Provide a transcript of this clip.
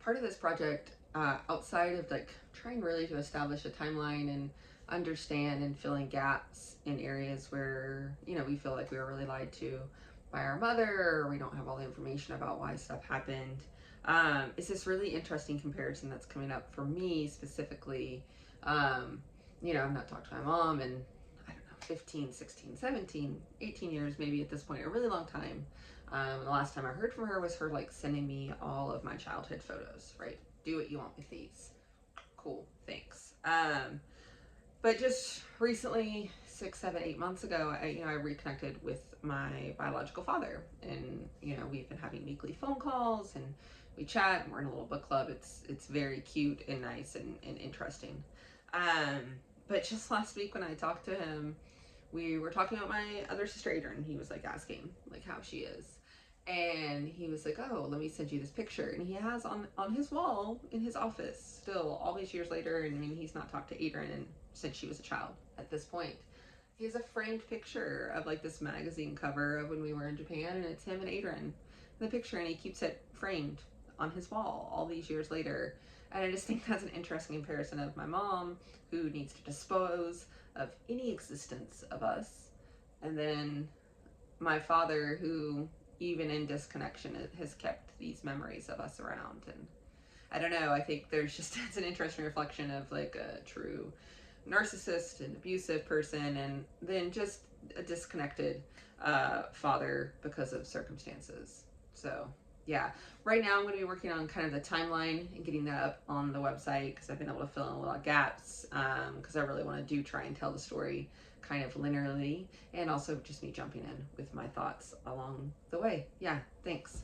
part of this project, outside of like trying really to establish a timeline and understand and fill in gaps in areas where, you know, we feel like we were really lied to by our mother, or we don't have all the information about why stuff happened. It's this really interesting comparison that's coming up for me specifically. You know, I've not talked to my mom in, I don't know, 15, 16, 17, 18 years maybe at this point, a really long time. The last time I heard from her was her like sending me all of my childhood photos, right? Do what you want with these. Cool, thanks. But just recently, 6, 7, 8 months ago, I reconnected with my biological father, and we've been having weekly phone calls, and we chat, and we're in a little book club. It's very cute and nice and interesting. But just last week when I talked to him, we were talking about my other sister Adrian. He was like asking like how she is, and he was like, oh, let me send you this picture. And he has on his wall in his office still all these years later, and I mean, he's not talked to Adrian since she was a child at this point. He has a framed picture of like this magazine cover of when we were in Japan, and it's him and Adrian in the picture, and he keeps it framed on his wall all these years later. And I just think that's an interesting comparison of my mom, who needs to dispose of any existence of us, and then my father, who even in disconnection has kept these memories of us around. And I don't know, I think there's just, it's an interesting reflection of like a true narcissist and abusive person, and then just a disconnected father because of circumstances. So yeah, right now I'm going to be working on kind of the timeline and getting that up on the website, because I've been able to fill in a lot of gaps, because I really want to try and tell the story kind of linearly, and also just me jumping in with my thoughts along the way. Yeah, thanks.